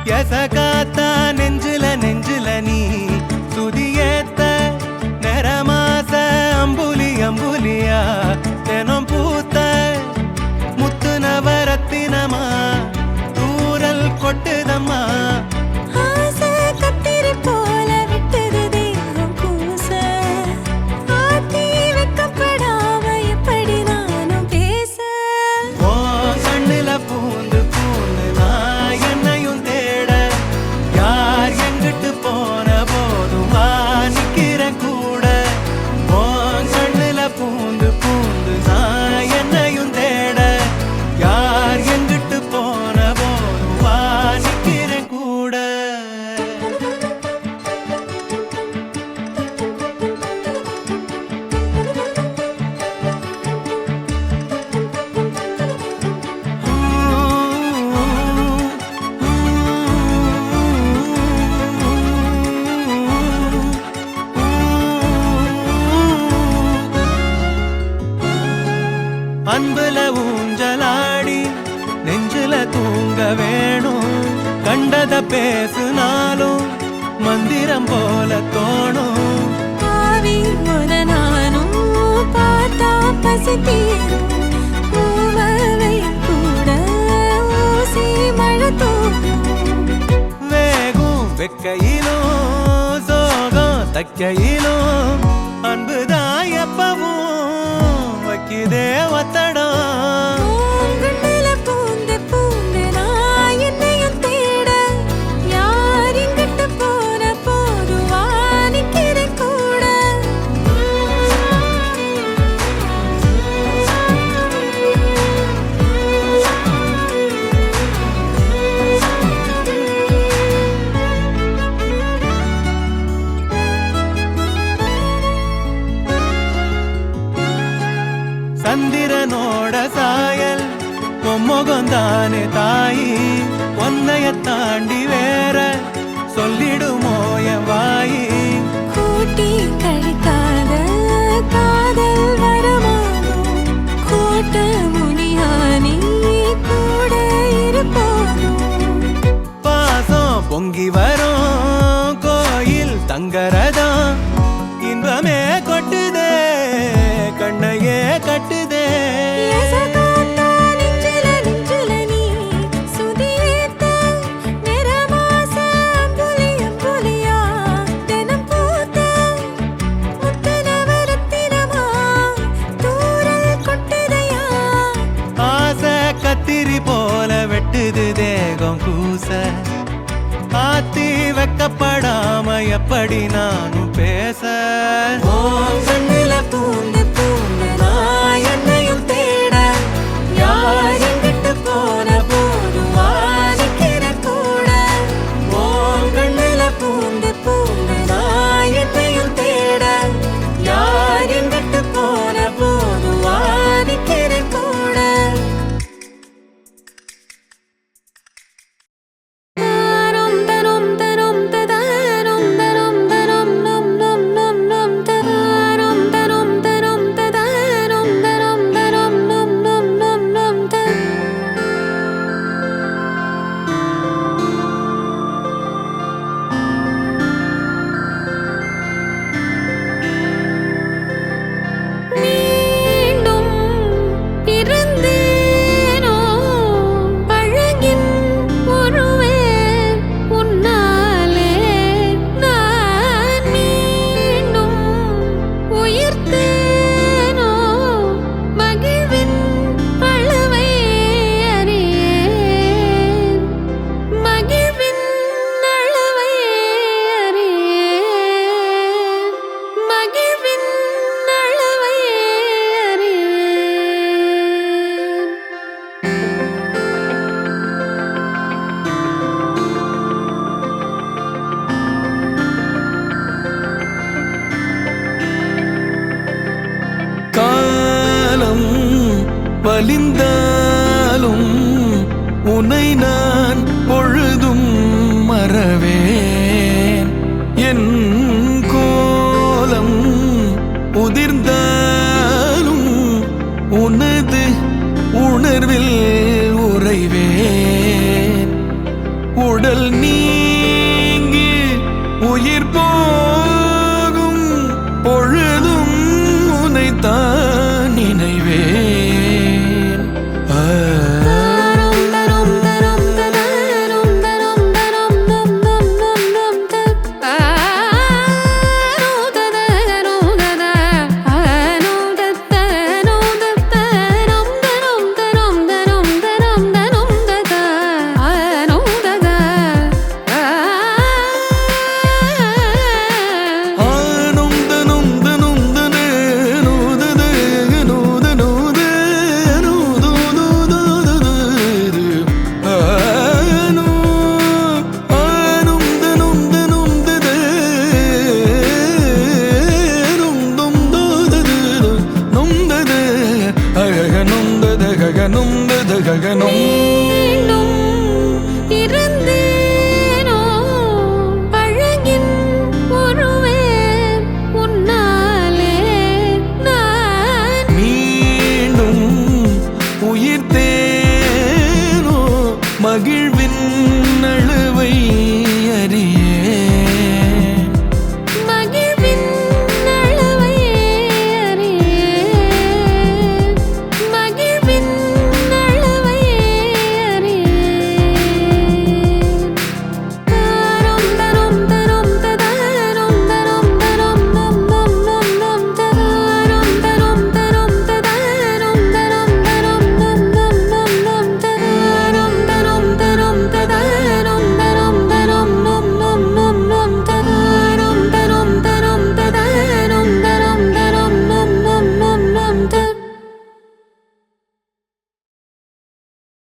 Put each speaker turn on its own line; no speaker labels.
எசகாத்தா நெஞ்சில நெஞ்சில நீ சுதியேத்த நிறமாச அம்புலி அம்புலியா தினம் பூத்த முத்து நவரத்தினமா தூரல் கொட்டுதம்மா அன்புல ஊஞ்சலாடி நெஞ்சில தூங்க வேணும் கண்டத பேசுனாலும் மந்திரம் போல தோணும்
ஆவி முத நானும் பார்த்தா பசி தீரும் பூவலையும் கூட ஊசி மழை தூக்கும்
வேகும் வெக்கையிலும் சோகம் தக்கையிலும் அன்புதான் எப்பவும் வைக்குதே ஒத்தடம் சந்திரனோட சாயல் பொம்முகந்தானே தாயி ஒன்னைய தாண்டி வேற சொல்லிடுமோ என் வாயி
கூட்டி கழிக்காத காதல் வரமானோ கூட்ட முடியானி கூட இருப்பானோ
பாசம் பொங்கி வரும் கோயில் தங்கரதம் இன்பமே கொட்டுதே கண்ணையே கட்டுதே ஆசை கத்திரி போல வெட்டுது தேகம் கூச ஆத்தி வைக்கப்படாம எப்படி நானும் பேச கண்ணில பூண்டு பூண்டு நான் என்னையும் தேட யார் எங்கிட்டு போன போதும் வாதிக்கிற கூட கண்ணில பூண்டு பூண்டு நான் என்னையும் தேட யார் எங்கிட்டு போன போதும் வாதிக்கிற கூட வலிந்தாலும் உனை நான் பொழுதும் மறவேன் என் கோலம் உதிர்ந்தாலும் உனது உணர்வில் உறைவேன் உடல் மகிழ்வின்